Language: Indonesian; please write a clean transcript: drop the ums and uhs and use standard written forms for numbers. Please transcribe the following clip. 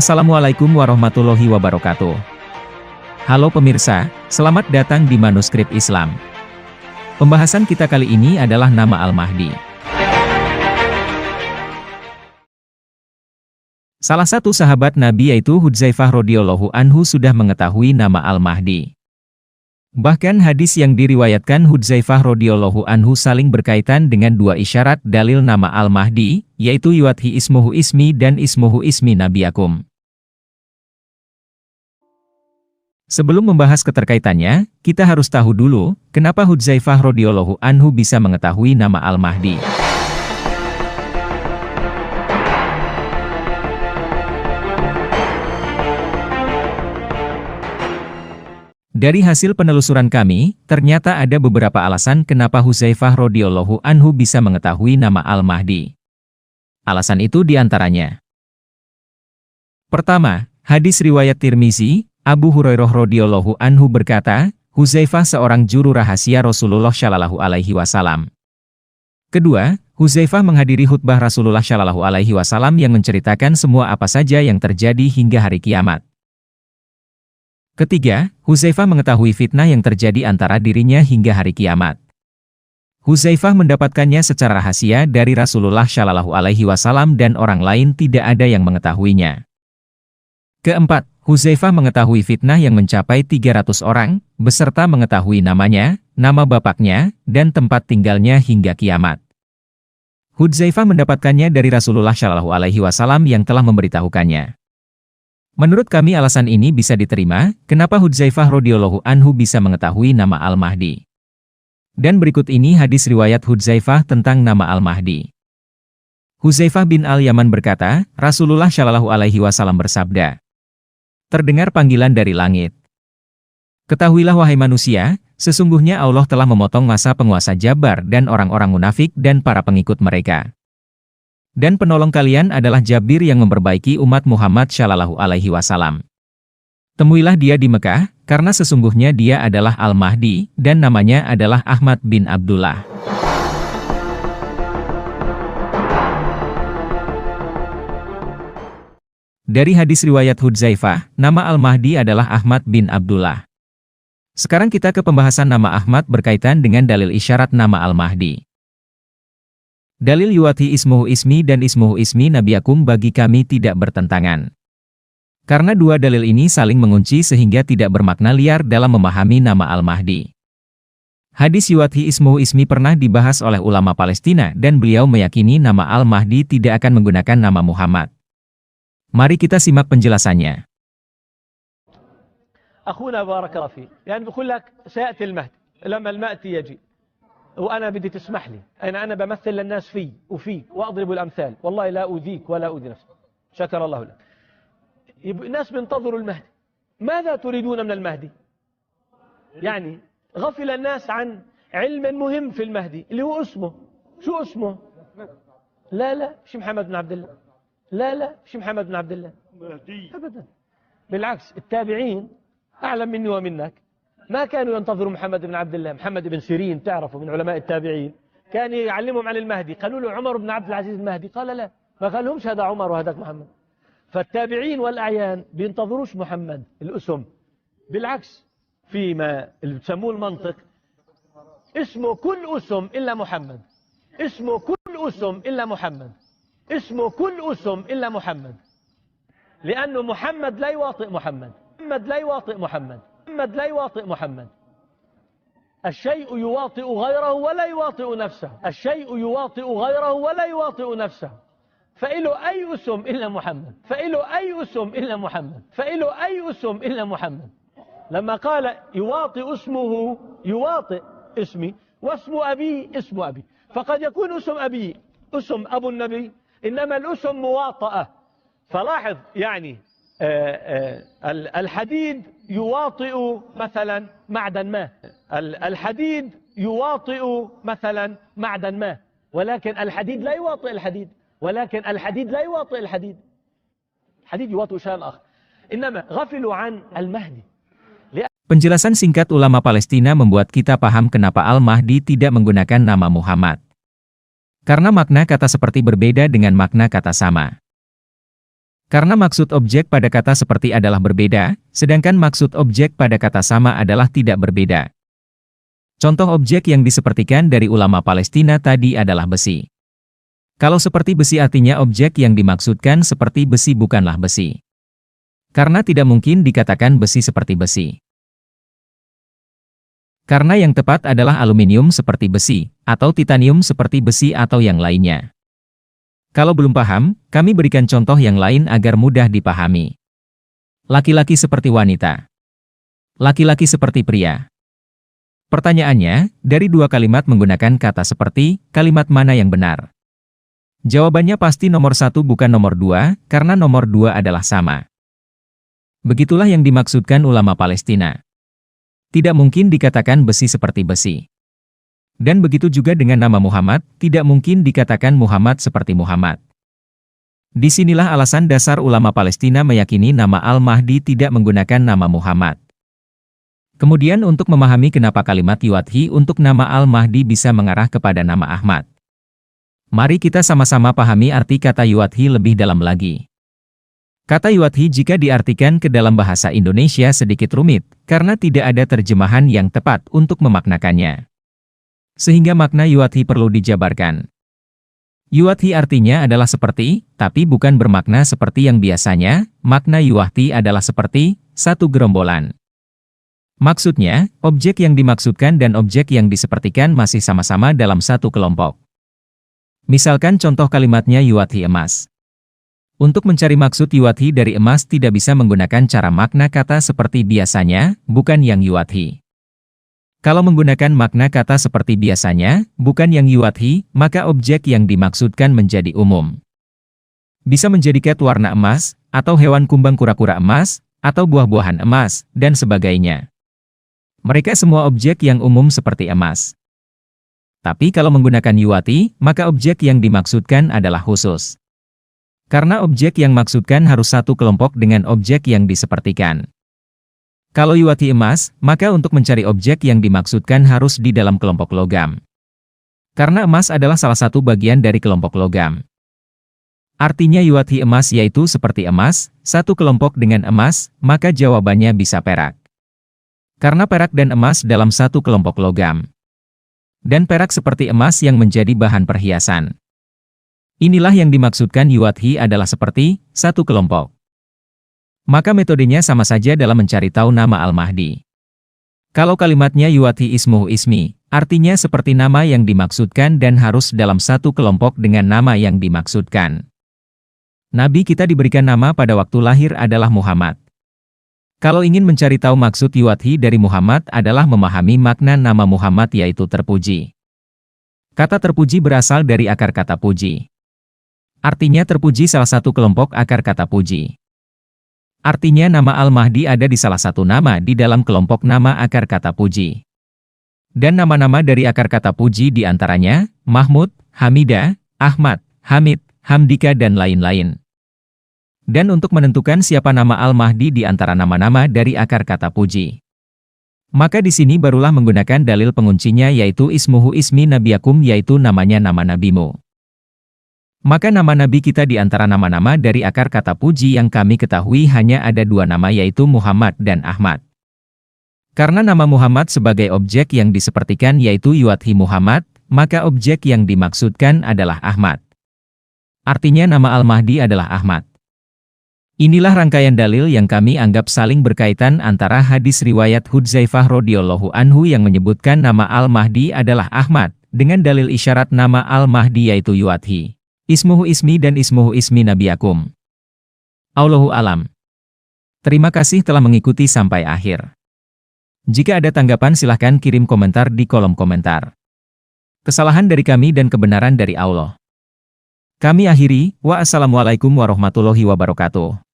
Assalamualaikum warahmatullahi wabarakatuh. Halo pemirsa, selamat datang di Manuskrip Islam. Pembahasan kita kali ini adalah nama Al-Mahdi. Salah satu sahabat Nabi yaitu Hudzaifah radhiyallahu anhu sudah mengetahui nama Al-Mahdi. Bahkan hadis yang diriwayatkan Hudzaifah radhiyallahu anhu saling berkaitan dengan dua isyarat dalil nama Al-Mahdi, yaitu yuwadhi ismuhu ismi dan ismuhu ismi nabiyakum. Sebelum membahas keterkaitannya, kita harus tahu dulu, kenapa Hudzaifah radhiyallahu anhu bisa mengetahui nama Al-Mahdi. Dari hasil penelusuran kami, ternyata ada beberapa alasan kenapa Hudzaifah radhiyallahu anhu bisa mengetahui nama Al-Mahdi. Alasan itu diantaranya. Pertama, hadis riwayat Tirmizi, Abu Hurairah radhiyallahu anhu berkata, Hudzaifah seorang juru rahasia Rasulullah shallallahu alaihi wasallam. Kedua, Hudzaifah menghadiri khutbah Rasulullah shallallahu alaihi wasallam yang menceritakan semua apa saja yang terjadi hingga hari kiamat. Ketiga, Hudzaifah mengetahui fitnah yang terjadi antara dirinya hingga hari kiamat. Hudzaifah mendapatkannya secara rahasia dari Rasulullah shallallahu alaihi wasallam dan orang lain tidak ada yang mengetahuinya. Keempat, Hudzaifah mengetahui fitnah yang mencapai 300 orang, beserta mengetahui namanya, nama bapaknya, dan tempat tinggalnya hingga kiamat. Hudzaifah mendapatkannya dari Rasulullah shallallahu alaihi wasallam yang telah memberitahukannya. Menurut kami alasan ini bisa diterima, kenapa Hudzaifah radhiyallahu anhu bisa mengetahui nama Al-Mahdi. Dan berikut ini hadis riwayat Hudzaifah tentang nama Al-Mahdi. Hudzaifah bin Al-Yaman berkata, Rasulullah shallallahu alaihi wasallam bersabda, terdengar panggilan dari langit. Ketahuilah wahai manusia, sesungguhnya Allah telah memotong masa penguasa Jabbar dan orang-orang munafik dan para pengikut mereka. Dan penolong kalian adalah Jabir yang memperbaiki umat Muhammad shallallahu alaihi wasallam. Temuilah dia di Mekah, karena sesungguhnya dia adalah Al-Mahdi, dan namanya adalah Ahmad bin Abdullah. Dari hadis riwayat Hudzaifah, nama Al-Mahdi adalah Ahmad bin Abdullah. Sekarang kita ke pembahasan nama Ahmad berkaitan dengan dalil isyarat nama Al-Mahdi. Dalil yuwadhi ismuhu ismi dan ismuhu ismi nabiyakum bagi kami tidak bertentangan. Karena dua dalil ini saling mengunci sehingga tidak bermakna liar dalam memahami nama Al-Mahdi. Hadis yuwadhi ismuhu ismi pernah dibahas oleh ulama Palestina dan beliau meyakini nama Al-Mahdi tidak akan menggunakan nama Muhammad. Mari kita simak penjelasannya. أخونا بارك الله فيك يعني بقول لك سيأتي المهدي لما المهدي يجي وأنا بدي تسمح لي أنا بمثل للناس في وفيك وأضرب الأمثال والله لا أؤذيك ولا أؤذي نفسي شكر الله لك. الناس بينتظروا المهدي. ماذا تريدون من المهدي؟ يعني غفل الناس عن علم مهم في المهدي اللي هو اسمه. شو اسمه؟ لا مش محمد بن عبد الله. لا مش محمد بن عبد الله أبدا. بالعكس التابعين أعلم مني ومنك ما كانوا ينتظروا محمد بن عبد الله. محمد بن سيرين تعرفوا من علماء التابعين كان يعلمهم عن المهدي. قالوا له عمر بن عبد العزيز المهدي قال لا، ما قالهمش هذا عمر وهذاك محمد. فالتابعين والأعيان بينتظروش محمد الأسم، بالعكس فيما اللي بتسموه المنطق اسمه كل أسم إلا محمد، اسمه كل أسم إلا محمد، اسمه كل أسم إلا محمد، لأنه محمد لا يواطئ محمد، محمد لا يواطئ محمد، محمد لا يواطئ محمد. الشيء يواطئ غيره ولا يواطئ نفسه، الشيء يواطئ غيره ولا يواطئ نفسه. فإله أي اسم إلا محمد، فإله أي اسم إلا محمد، فإله أي اسم إلا محمد. لما قال يواطئ اسمه يواطئ اسمي واسم أبي اسم أبي، فقد يكون اسم أبي اسم أبو النبي، إنما الاسم مواطأة. فلاحظ يعني الحديد يواطئ مثلا معدن ما، الحديد يواطئ مثلا معدن ما، ولكن الحديد لا يواطئ الحديد، ولكن الحديد لا يواطئ الحديد، الحديد يواطئ شيئا آخر. إنما غفلوا عن المهدي. Penjelasan singkat ulama Palestina membuat kita paham kenapa Al-Mahdi tidak menggunakan nama Muhammad. Karena makna kata seperti berbeda dengan makna kata sama. Karena maksud objek pada kata seperti adalah berbeda, sedangkan maksud objek pada kata sama adalah tidak berbeda. Contoh objek yang disepertikan dari ulama Palestina tadi adalah besi. Kalau seperti besi artinya objek yang dimaksudkan seperti besi bukanlah besi. Karena tidak mungkin dikatakan besi seperti besi. Karena yang tepat adalah aluminium seperti besi, atau titanium seperti besi atau yang lainnya. Kalau belum paham, kami berikan contoh yang lain agar mudah dipahami. Laki-laki seperti wanita. Laki-laki seperti pria. Pertanyaannya, dari dua kalimat menggunakan kata seperti, kalimat mana yang benar? Jawabannya pasti nomor 1 bukan nomor 2, karena nomor 2 adalah sama. Begitulah yang dimaksudkan ulama Palestina. Tidak mungkin dikatakan besi seperti besi. Dan begitu juga dengan nama Muhammad, tidak mungkin dikatakan Muhammad seperti Muhammad. Disinilah alasan dasar ulama Palestina meyakini nama Al-Mahdi tidak menggunakan nama Muhammad. Kemudian untuk memahami kenapa kalimat Yuadhi untuk nama Al-Mahdi bisa mengarah kepada nama Ahmad. Mari kita sama-sama pahami arti kata Yuadhi lebih dalam lagi. Kata Yuadhi jika diartikan ke dalam bahasa Indonesia sedikit rumit, karena tidak ada terjemahan yang tepat untuk memaknakannya. Sehingga makna Yuadhi perlu dijabarkan. Yuadhi artinya adalah seperti, tapi bukan bermakna seperti yang biasanya, makna Yuadhi adalah seperti, satu gerombolan. Maksudnya, objek yang dimaksudkan dan objek yang disepertikan masih sama-sama dalam satu kelompok. Misalkan contoh kalimatnya Yuadhi emas. Untuk mencari maksud Yuadhi dari emas tidak bisa menggunakan cara makna kata seperti biasanya, bukan yang Yuadhi. Kalau menggunakan makna kata seperti biasanya, bukan yang Yuadhi, maka objek yang dimaksudkan menjadi umum. Bisa menjadi cat warna emas, atau hewan kumbang kura-kura emas, atau buah-buahan emas, dan sebagainya. Mereka semua objek yang umum seperti emas. Tapi kalau menggunakan Yuadhi, maka objek yang dimaksudkan adalah khusus. Karena objek yang maksudkan harus satu kelompok dengan objek yang disepertikan. Kalau Yuadhi emas, maka untuk mencari objek yang dimaksudkan harus di dalam kelompok logam. Karena emas adalah salah satu bagian dari kelompok logam. Artinya Yuadhi emas yaitu seperti emas, satu kelompok dengan emas, maka jawabannya bisa perak. Karena perak dan emas dalam satu kelompok logam. Dan perak seperti emas yang menjadi bahan perhiasan. Inilah yang dimaksudkan Yuadhi adalah seperti, satu kelompok. Maka metodenya sama saja dalam mencari tahu nama Al-Mahdi. Kalau kalimatnya Yuadhi ismuhu ismi, artinya seperti nama yang dimaksudkan dan harus dalam satu kelompok dengan nama yang dimaksudkan. Nabi kita diberikan nama pada waktu lahir adalah Muhammad. Kalau ingin mencari tahu maksud Yuadhi dari Muhammad adalah memahami makna nama Muhammad yaitu terpuji. Kata terpuji berasal dari akar kata puji. Artinya terpuji salah satu kelompok akar kata puji. Artinya nama Al-Mahdi ada di salah satu nama di dalam kelompok nama akar kata puji. Dan nama-nama dari akar kata puji diantaranya, Mahmud, Hamidah, Ahmad, Hamid, Hamdika dan lain-lain. Dan untuk menentukan siapa nama Al-Mahdi di antara nama-nama dari akar kata puji. Maka di sini barulah menggunakan dalil penguncinya yaitu ismuhu ismi nabiyakum yaitu namanya nama nabimu. Maka nama Nabi kita di antara nama-nama dari akar kata puji yang kami ketahui hanya ada dua nama yaitu Muhammad dan Ahmad. Karena nama Muhammad sebagai objek yang disepertikan yaitu Yuadhi Muhammad, maka objek yang dimaksudkan adalah Ahmad. Artinya nama Al-Mahdi adalah Ahmad. Inilah rangkaian dalil yang kami anggap saling berkaitan antara hadis riwayat Hudzaifah radhiyallahu anhu yang menyebutkan nama Al-Mahdi adalah Ahmad, dengan dalil isyarat nama Al-Mahdi yaitu Yuadhi. Ismuhu ismi dan ismuhu ismi nabiyakum. Allahu alam. Terima kasih telah mengikuti sampai akhir. Jika ada tanggapan silahkan kirim komentar di kolom komentar. Kesalahan dari kami dan kebenaran dari Allah. Kami akhiri, wassalamualaikum warahmatullahi wabarakatuh.